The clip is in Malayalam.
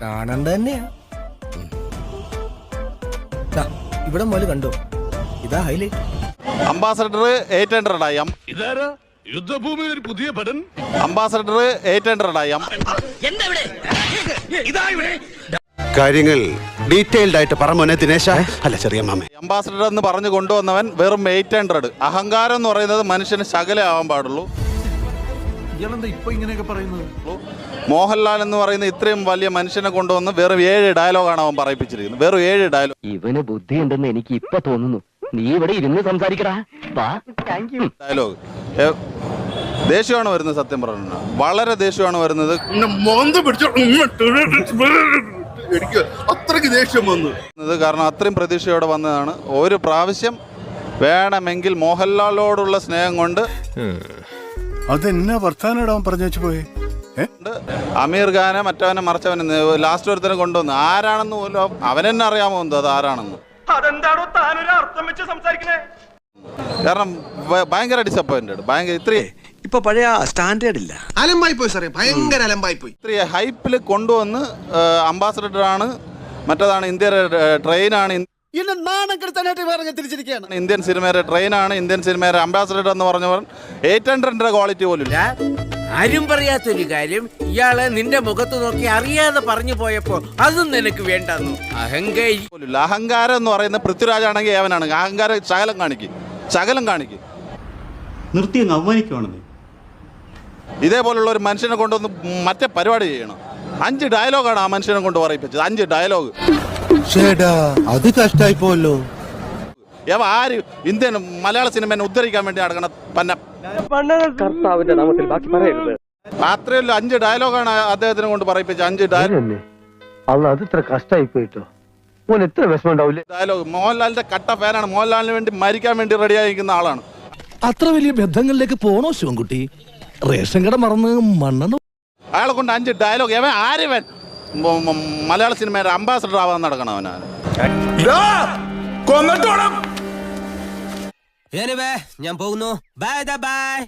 കാണണ്ട തന്നെയാ. ഇവിടെ മുതൽ കണ്ടോ, ഇതാ ഹൈലൈറ്റ്. അംബാസഡർ 800 ആയി. ഇതാരാ യുദ്ധഭൂമിയിൽ ഒരു പുതിയ ഭടൻ? അംബാസഡർ 800 ആയി. കാര്യങ്ങൾ ഡീറ്റെയിൽഡ് ആയിട്ട് പറ ദിനേശ. അല്ല ചെറിയ മാമ. അംബാസഡർ എന്ന് പറഞ്ഞു കൊണ്ടുവന്നവൻ വെറും 800. അഹങ്കാരം എന്ന് പറയുന്നത് മനുഷ്യന് ശകലേ ആവാൻ പാടുള്ളൂ. മോഹൻലാൽ എന്ന് പറയുന്ന ഇത്രയും വലിയ മനുഷ്യനെ കൊണ്ടുവന്ന് വെറും 7 ഡയലോഗാണ് അവൻ പറയിപ്പിച്ചിരിക്കുന്നത്. വെറും 7 ഡയലോഗ്. ഇവന് ബുദ്ധി ഉണ്ടെന്ന് എനിക്ക് ഇപ്പൊ തോന്നുന്നു. നീ ഇവിടെ ഇരുന്ന് സംസാരിക്കടാ. ഡയലോഗ് ദേഷ്യമാണ് വരുന്നത്. സത്യം പറഞ്ഞു വളരെ ദേഷ്യമാണ് വരുന്നത്. അത്രയ്ക്ക് ദേഷ്യം വന്നു. കാരണം അത്രയും പ്രതീക്ഷയോടെ വന്നതാണ്. ഒരു പ്രാവശ്യം വേണമെങ്കിൽ മോഹൻലാലിനോടുള്ള സ്നേഹം കൊണ്ട് അതെന്നാ വർത്താനം പറഞ്ഞു വെച്ച് പോയേ. അമീർ ഖാനെ മറ്റവനെ മറിച്ചവനെ ലാസ്റ്റ് ഒരുത്തനെ കൊണ്ടുവന്നു. ആരാണെന്ന് പോലും അവനെന്നെ അറിയാമോ എന്തോ അത് ആരാണെന്ന്. കാരണം ഭയങ്കര ഡിസപ്പോയിന്റഡ്. ഭയങ്കര ഇത്രയും ഇപ്പൊ പഴയ സ്റ്റാൻഡേർഡ് ഇല്ല. അലമ്പായി പോയി സാറേ, ഭയങ്കര അലമ്പായി പോയി. ഇത്രയും ഹൈപ്പിൽ കൊണ്ടുവന്ന് അംബാസഡർ ആണ്, മറ്റേതാണ് ഇന്ത്യയുടെ ട്രെയിനാണ്, ഇന്ത്യൻ സിനിമയുടെ ട്രെയിനാണ്, ഇന്ത്യൻ സിനിമയുടെ അംബാസഡർ എന്ന് പറഞ്ഞവർ 800 ക്വാളിറ്റി പോലും ഇല്ല. ആരും പറയാത്തൊരു കാര്യം ഇയാള് നിന്റെ മുഖത്ത് നോക്കി അറിയാതെ പറഞ്ഞു പോയപ്പോ അതും നിനക്ക് വേണ്ടെന്നു. അഹങ്കാരം എന്ന് പറയുന്ന പൃഥ്വിരാജ് ആണെങ്കിൽ ഏവനാണ്. അഹങ്കാരം ശകലം കാണിക്കും. നിർത്തി അങ്ങ് അവമാനിക്കുവാണെന്നേ. ഇതേപോലുള്ള ഒരു മനുഷ്യനെ കൊണ്ടുവന്ന് മറ്റേ പരിപാടി ചെയ്യണം. 5 ഡയലോഗാണ് ആ മനുഷ്യനെ കൊണ്ട് പറയിപ്പിച്ചത്. 5 ഡയലോഗ്. അത് കഷ്ടായി പോലോ. ആര് ഇന്ത്യൻ മലയാള സിനിമയെ ഉദ്ധരിക്കാൻ വേണ്ടി നടക്കണ പന്ന കർത്താവിന്റെ നാമത്തിൽ ബാക്കി പറയരുത്. അത്രയല്ല 5 ഡയലോഗാണ് അദ്ദേഹത്തിനെ കൊണ്ട് പറയിപ്പിച്ചത്. 5 ഡയലോഗ്. അത് ഇത്ര കഷ്ടായി പോയിട്ടോ. ഓൻ എത്ര വിഷമം ഉണ്ടാവില്ലേ. ഡയലോഗ്. മോഹൻലാലിന്റെ കട്ട ഫാനാണ്. മോഹൻലാലിന് വേണ്ടി മരിക്കാൻ വേണ്ടി റെഡിയായിരിക്കുന്ന ആളാണ്. അത്ര വലിയ ബന്ധങ്ങളിലേക്ക് പോണോ ശിവൻകുട്ടി? റേഷൻ കട മറന്ന് മണ്ണെണ്ണ. അയാളെ കൊണ്ട് 5 ഡയലോഗ്. ആര്യവൻ മലയാള സിനിമയുടെ അംബാസഡർ ആവാൻ നടക്കണം അവനാണ്. ഞാൻ പോകുന്നു. Bye bye.